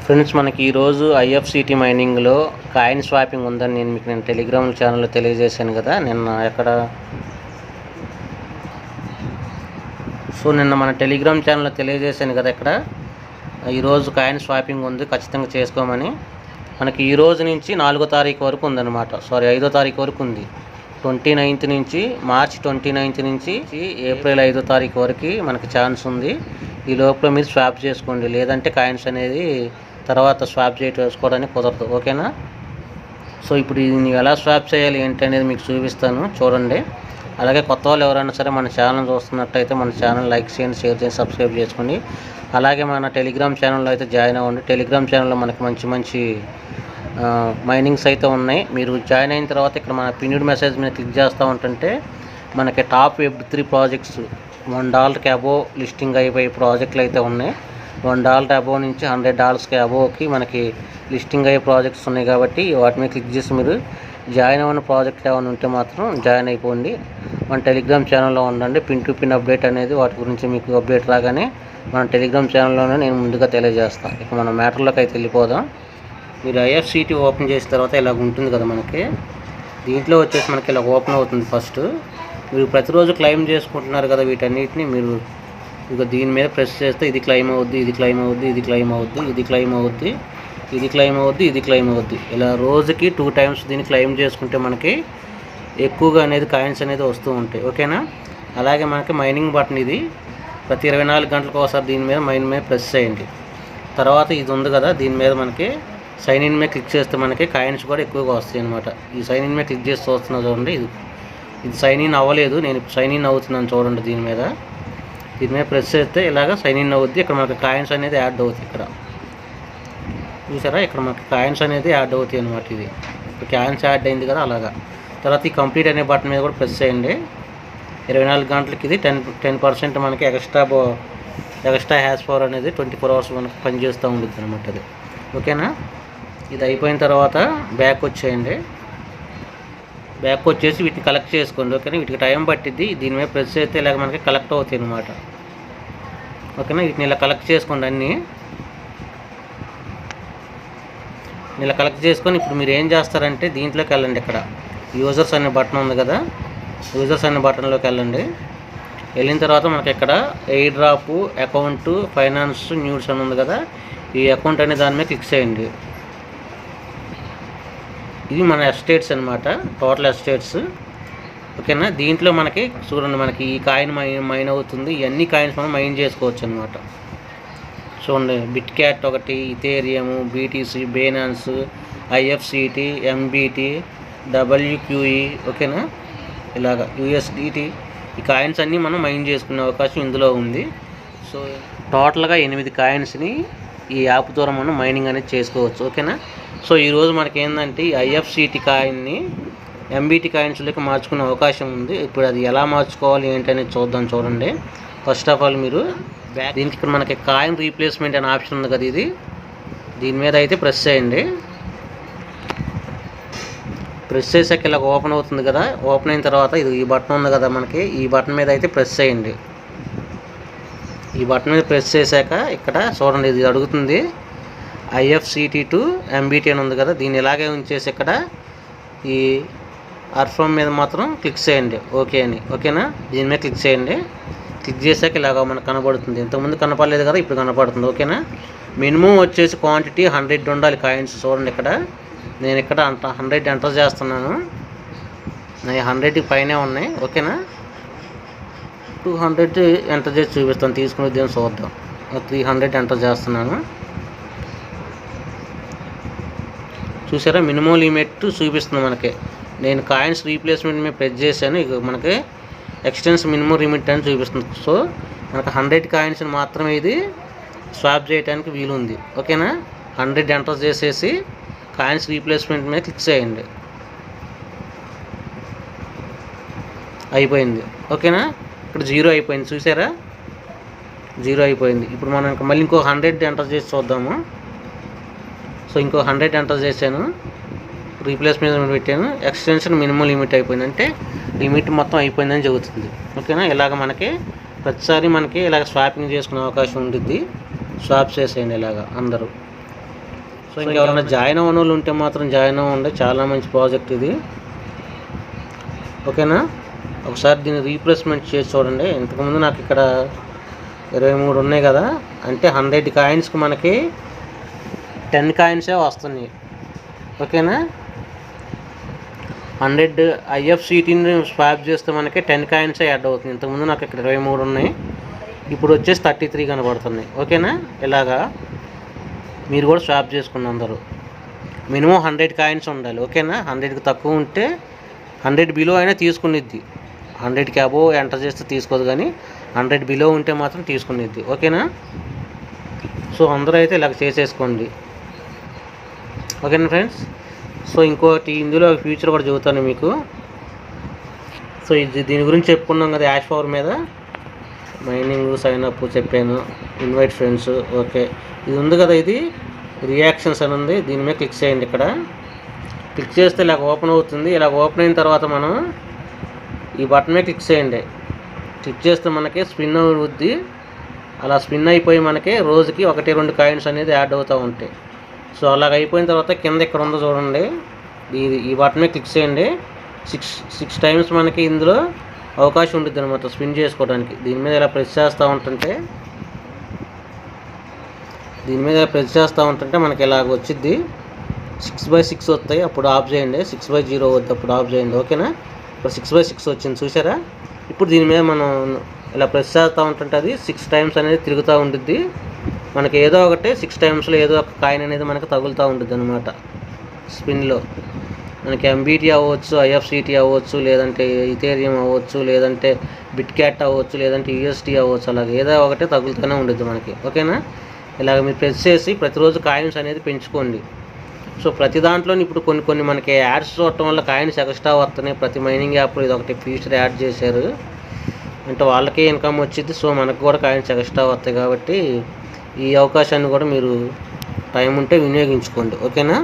Friends, మనకి ఈరోజు ఐఎఫ్సిటీ మైనింగ్లో coin swapping ఉందని నేను టెలిగ్రామ్ ఛానల్లో తెలియజేశాను కదా. నిన్న మన టెలిగ్రామ్ ఛానల్లో తెలియజేశాను కదా. ఇక్కడ ఈరోజు కాయిన్ స్వాపింగ్ ఉంది, ఖచ్చితంగా చేసుకోమని. మనకి ఈ రోజు నుంచి 4వ తారీఖు వరకు ఉందన్నమాట. 5వ తారీఖు వరకు ఉంది. 29th నుంచి మార్చి 29th నుంచి ఏప్రిల్ 5వ తారీఖు వరకు మనకి ఛాన్స్ ఉంది. ఈ లోపల మీరు స్వాప్ చేసుకోండి, లేదంటే కాయిన్స్ అనేది తర్వాత స్వాప్ చేసుకోవడానికి కుదరదు. ఓకేనా? సో ఇప్పుడు ఇది ఎలా స్వాప్ చేయాలి ఏంటి అనేది మీకు చూపిస్తాను, చూడండి. అలాగే కొత్త వాళ్ళు ఎవరైనా సరే మన ఛానల్ చూస్తున్నట్టయితే మన ఛానల్ లైక్ చేయండి, షేర్ చేయండి, సబ్స్క్రైబ్ చేసుకోండి. అలాగే మన టెలిగ్రామ్ ఛానల్లో అయితే జాయిన్ అవ్వండి. టెలిగ్రామ్ ఛానల్లో మనకి మంచి మైనింగ్స్ అయితే ఉన్నాయి. మీరు జాయిన్ అయిన తర్వాత ఇక్కడ మన పిన్డ్ మెసేజ్ మీద క్లిక్ చేస్తూ ఉంటుంటే మనకి top Web3 projects $1 above listing అయిపోయే ప్రాజెక్టులు అయితే ఉన్నాయి. $1 అబోవ్ నుంచి $100 అబోవ్కి మనకి లిస్టింగ్ అయ్యే ప్రాజెక్ట్స్ ఉన్నాయి. కాబట్టి వాటి మీద క్లిక్ చేసి మీరు జాయిన్ అవ్వని ప్రాజెక్టులు ఏమైనా ఉంటే మాత్రం జాయిన్ అయిపోండి. మన టెలిగ్రామ్ ఛానల్లో ఉండండి. పిన్ టు పిన్ అప్డేట్ అనేది వాటి గురించి మీకు అప్డేట్ రాగానే మన టెలిగ్రామ్ ఛానల్లోనే నేను ముందుగా తెలియజేస్తాను. ఇక మన మ్యాటర్లోకి అయితే వెళ్ళిపోదాం. మీరు ఐఎఫ్సిటీ ఓపెన్ చేసిన తర్వాత ఇలాగ ఉంటుంది కదా. మనకి దీంట్లో వచ్చేసి మనకి ఇలా ఓపెన్ అవుతుంది. ఫస్ట్ మీరు ప్రతిరోజు క్లెయిమ్ చేసుకుంటున్నారు కదా, వీటన్నిటిని మీరు ఇక దీని మీద ప్రెస్ చేస్తే ఇది క్లెయిమ్ అవుద్ది, ఇది క్లెయిమ్ అవుద్ది, ఇది క్లెయిమ్ అవుద్ది, ఇది క్లెయిమ్ అవుద్ది, ఇది క్లెయిమ్ అవుద్ది, ఇది క్లెయిమ్ అవుద్ది. ఇలా రోజుకి 2 times దీన్ని క్లెయిమ్ చేసుకుంటే మనకి ఎక్కువగా అనేది కాయిన్స్ అనేది వస్తూ ఉంటాయి. ఓకేనా? అలాగే మనకి మైనింగ్ బటన్ ఇది ప్రతి 24 గంటలకు ఒకసారి దీని మీద మైన్ మీద ప్రెస్ చేయండి. తర్వాత ఇది ఉంది కదా, దీని మీద మనకి సైన్ ఇన్ మీద క్లిక్ చేస్తే మనకి కాయిన్స్ కూడా ఎక్కువగా వస్తాయి అన్నమాట. ఈ సైన్ ఇన్ మీద క్లిక్ చేసి చూస్తున్నా చూడండి. ఇది సైన్ ఇన్ అవ్వలేదు, నేను సైన్ ఇన్ అవుతున్నాను చూడండి. దీని మీద ప్రెస్ చేస్తే ఇలాగ సైన్ ఇన్ అవుద్ది. ఇక్కడ మనకి కాయిన్స్ అనేది యాడ్ అవుతాయి. ఇక్కడ చూసారా, ఇక్కడ మనకి కాయిన్స్ అనేది యాడ్ అవుతాయి అనమాట. ఇది ఇప్పుడు కాయిన్స్ యాడ్ అయింది కదా, అలాగా. తర్వాత ఈ కంప్లీట్ అనే బటన్ మీద కూడా ప్రెస్ చేయండి. 24 గంటలకి ఇది 10% మనకి ఎక్స్ట్రా హ్యాష్ పవర్ అనేది 24 hours మనకి పనిచేస్తూ ఉంటుంది అనమాట. అది ఓకేనా? ఇది అయిపోయిన తర్వాత బ్యాక్ వచ్చేయండి. బ్యాక్ వచ్చేసి వీటిని కలెక్ట్ చేసుకోండి. ఓకేనా? వీటికి టైం పట్టిద్ది. దీని మీద ప్రెస్ చేస్తే ఇలాగ మనకి కలెక్ట్ అవుతాయి అనమాట. ఓకేనా? వీటిని ఇలా కలెక్ట్ చేసుకోండి. అన్నీ ఇలా కలెక్ట్ చేసుకొని ఇప్పుడు మీరు ఏం చేస్తారంటే దీంట్లోకి వెళ్ళండి. ఇక్కడ యూజర్స్ అనే బటన్ ఉంది కదా, యూజర్స్ అనే బటన్లోకి వెళ్ళండి. వెళ్ళిన తర్వాత మనకి ఇక్కడ air drop, account, finance, news అని ఉంది కదా. ఈ అకౌంట్ అనే దాని మీద క్లిక్ చేయండి. ఇది మన ఎస్టేట్స్ అనమాట, టోటల్ ఎస్టేట్స్. ఓకేనా? దీంట్లో మనకి చూడండి, మనకి ఈ కాయిన్ మైన్ అవుతుంది. ఇవన్నీ కాయిన్స్ మనం మైన్ చేసుకోవచ్చు అనమాట. చూడండి, బిట్ క్యాట్ ఒకటి, Ethereum, BTC, Binance, IFCT, MBT, WQE. ఓకేనా? ఇలాగ USDT. ఈ కాయిన్స్ అన్నీ మనం మైన్ చేసుకునే అవకాశం ఇందులో ఉంది. సో టోటల్గా 8 కాయిన్స్ని ఈ యాప్ ద్వారా మనం మైనింగ్ అనేది చేసుకోవచ్చు. ఓకేనా? సో ఈరోజు మనకి ఏంటంటే ఈ ఐఎఫ్సిటీ కాయిన్ని ఎంబీటీ కాయిన్స్లోకి మార్చుకునే అవకాశం ఉంది. ఇప్పుడు అది ఎలా మార్చుకోవాలి ఏంటనేది చూద్దాం. చూడండి, ఫస్ట్ ఆఫ్ ఆల్ మీరు దీనికి ఇక్కడ మనకి కాయిన్ రీప్లేస్మెంట్ అనే ఆప్షన్ ఉంది కదా, దీని మీద అయితే ప్రెస్ చేయండి. ప్రెస్ చేసాక ఇలా ఓపెన్ అవుతుంది కదా. ఓపెన్ అయిన తర్వాత ఈ బటన్ ఉంది కదా, మనకి ఈ బటన్ మీద అయితే ప్రెస్ చేయండి. ఈ బటన్ మీద ప్రెస్ చేశాక ఇక్కడ చూడండి, ఇది అడుగుతుంది IFCT to MBT అని ఉంది కదా. దీన్ని ఇలాగే ఉంచేసి ఇక్కడ ఈ అర్ఫమ్ మీద మాత్రం క్లిక్ చేయండి, ఓకే అని. ఓకేనా? దీని మీద క్లిక్ చేయండి. క్లిక్ చేశాక ఇలాగ మనకు కనబడుతుంది. ఇంతకుముందు కనపడలేదు కదా, ఇప్పుడు కనపడుతుంది. ఓకేనా? మినిమం వచ్చేసి క్వాంటిటీ 100 ఉండాలి కాయిన్స్. చూడండి, ఇక్కడ నేను 100 ఎంటర్ చేస్తున్నాను. నా 100 పైనే ఉన్నాయి. ఓకేనా? 200 ఎంటర్ చేసి చూపిస్తాను, తీసుకుని దీన్ని చూద్దాం. 300 ఎంటర్ చేస్తున్నాను. చూసారా, మినిమం లిమిట్ చూపిస్తుంది మనకి. నేను కాయిన్స్ రీప్లేస్మెంట్ మీద ప్రెస్ చేశాను. ఇక మనకి ఎక్స్టెన్స్ మినిమం లిమిట్ అని చూపిస్తుంది. సో మనకు 100 కాయిన్స్ని మాత్రమే ఇది స్వాప్ చేయడానికి వీలుంది. ఓకేనా? 100 ఎంటర్ చేసేసి కాయిన్స్ రీప్లేస్మెంట్ మీద క్లిక్ చేయండి. అయిపోయింది. ఓకేనా? ఇక్కడ 0 అయిపోయింది. చూసారా, 0 అయిపోయింది. ఇప్పుడు మనం మళ్ళీ ఇంకో 100 ఎంటర్ చేసి చూద్దాము. సో ఇంకో 100 ఎంటర్ చేశాను, రీప్లేస్మెంట్ పెట్టాను. ఎక్స్టెన్షన్ మినిమం లిమిట్ అయిపోయింది, అంటే లిమిట్ మొత్తం అయిపోయిందని చెబుతుంది. ఓకేనా? ఇలాగ మనకి ప్రతిసారి మనకి ఇలాగ స్వాపింగ్ చేసుకునే అవకాశం ఉంటుంది. స్వాప్ చేసేయండి ఇలాగ అందరూ. సో ఇంకెవరైనా జాయిన్ అవ్వని వాళ్ళు ఉంటే మాత్రం జాయిన్ అవ్వండి, చాలా మంచి ప్రాజెక్ట్ ఇది. ఓకేనా, ఒకసారి దీన్ని రీప్లేస్మెంట్ చేసి చూడండి. ఇంతకుముందు నాకు ఇక్కడ 23 ఉన్నాయి కదా, అంటే 100 కాయిన్స్కి మనకి 10 కాయిన్సే వస్తున్నాయి. ఓకేనా, 100 IFCTని స్వాప్ చేస్తే మనకి 10 కాయిన్సే యాడ్ అవుతుంది. ఇంతకుముందు నాకు ఇక్కడ 23 ఉన్నాయి, ఇప్పుడు వచ్చేసి 33 కనబడుతున్నాయి. ఓకేనా, ఇలాగా మీరు కూడా స్వాప్ చేసుకున్న అందరూ మినిమం 100 కాయిన్స్ ఉండాలి. ఓకేనా, 100కి తక్కువ ఉంటే 100 బిలో అయినా తీసుకునిద్ది, 100కి అబోవ్ ఎంటర్ చేస్తే తీసుకోదు, కానీ 100 బిలో ఉంటే మాత్రం తీసుకునిద్ది. ఓకేనా, సో అందరూ అయితే ఇలాగ చేసేసుకోండి. ఓకేనా ఫ్రెండ్స్. సో ఇంకోటి ఇందులో ఫ్యూచర్ కూడా చెబుతాను మీకు. సో దీని గురించి చెప్పుకున్నాం కదా, యాష్ పవర్ మీద మైనింగ్ సైన్ అప్ చెప్పాను, ఇన్వైట్ ఫ్రెండ్స్. ఓకే, ఇది ఉంది కదా, ఇది రియాక్షన్స్ అని ఉంది, దీని మీద క్లిక్ చేయండి. ఇక్కడ క్లిక్ చేస్తే ఇలాగ ఓపెన్ అవుతుంది. ఇలాగ ఓపెన్ అయిన తర్వాత మనం ఈ బటన్ మీద క్లిక్ చేయండి. క్లిక్ చేస్తే మనకి స్పిన్ అవుద్ది. అలా స్పిన్ అయిపోయి మనకి రోజుకి 1-2 కాయిన్స్ అనేది యాడ్ అవుతూ ఉంటాయి. సో అలాగ అయిపోయిన తర్వాత కింద ఇక్కడ ఉందో చూడండి, ఈ బటన్ మీద క్లిక్ చేయండి. 6 టైమ్స్ మనకి ఇందులో అవకాశం ఉంటుంది అనమాట స్పిన్ చేసుకోవడానికి. దీని మీద ఇలా ప్రెస్ చేస్తూ ఉంటుంటే మనకి ఇలాగ వచ్చిద్ది. 6/6 వస్తాయి, అప్పుడు ఆఫ్ చేయండి. 6/0 వద్దు, అప్పుడు ఆఫ్ చేయండి. ఓకేనా, ఇప్పుడు 6/6 వచ్చింది చూసారా. ఇప్పుడు దీని మీద మనం ఇలా ప్రెస్ చేస్తూ ఉంటుంటే అది 6 టైమ్స్ అనేది తిరుగుతూ ఉంటుంది. మనకి ఏదో ఒకటి 6 టైమ్స్లో ఏదో ఒక కాయిన్ అనేది మనకు తగులుతూ ఉంటుంది అనమాట స్పిన్లో. మనకి MBT అవ్వచ్చు, IFCT అవ్వచ్చు, లేదంటే ఇథేరియం అవ్వచ్చు, లేదంటే బిట్క్యాట్ అవ్వచ్చు, లేదంటే UST అవ్వచ్చు, అలాగే ఏదో ఒకటి తగులుతూనే ఉంటుంది మనకి. ఓకేనా, ఇలాగ మీరు ప్రెస్ చేసి ప్రతిరోజు కాయిన్స్ అనేది పెంచుకోండి. సో ప్రతి దాంట్లో ఇప్పుడు కొన్ని మనకి యాడ్స్ చూడటం వల్ల కాయిన్స్ ఎక్స్ట్రా వస్తున్నాయి. ప్రతి మైనింగ్ యాప్లో ఇది ఒకటి ఫీచర్ యాడ్ చేశారు, అంటే వాళ్ళకే ఇన్కమ్ వచ్చింది. సో మనకు కూడా కాయిన్స్ ఎక్స్ట్రా వస్తాయి, కాబట్టి ఈ అవకాశాన్ని కూడా మీరు టైం ఉంటే వినియోగించుకోండి. ఓకేనా,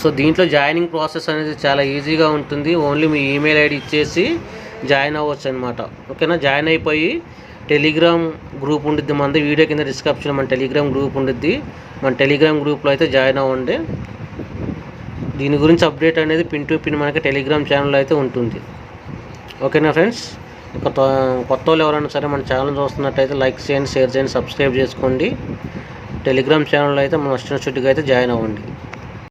సో దీంట్లో జాయినింగ్ ప్రాసెస్ అనేది చాలా ఈజీగా ఉంటుంది. ఓన్లీ మీ ఈమెయిల్ ఐడి ఇచ్చేసి జాయిన్ అవ్వచ్చు అనమాట. ఓకేనా, జాయిన్ అయిపోయి టెలిగ్రామ్ గ్రూప్ ఉంటుంది మనది, వీడియో కింద డిస్క్రిప్షన్ మన టెలిగ్రామ్ గ్రూప్ ఉంటుంది. మన టెలిగ్రామ్ గ్రూప్లో అయితే జాయిన్ అవ్వండి. దీని గురించి అప్డేట్ అనేది పిన్ టు పిన్ మనకి టెలిగ్రామ్ ఛానల్లో అయితే ఉంటుంది. ఓకేనా ఫ్రెండ్స్, కొత్త వాళ్ళు ఎవరైనా సరే మన ఛానల్ చూస్తున్నట్టయితే లైక్ చేయండి, షేర్ చేయండి, సబ్స్క్రైబ్ చేసుకోండి. టెలిగ్రామ్ ఛానల్లో అయితే మన ఇన్స్టిట్యూట్గా అయితే జాయిన్ అవ్వండి.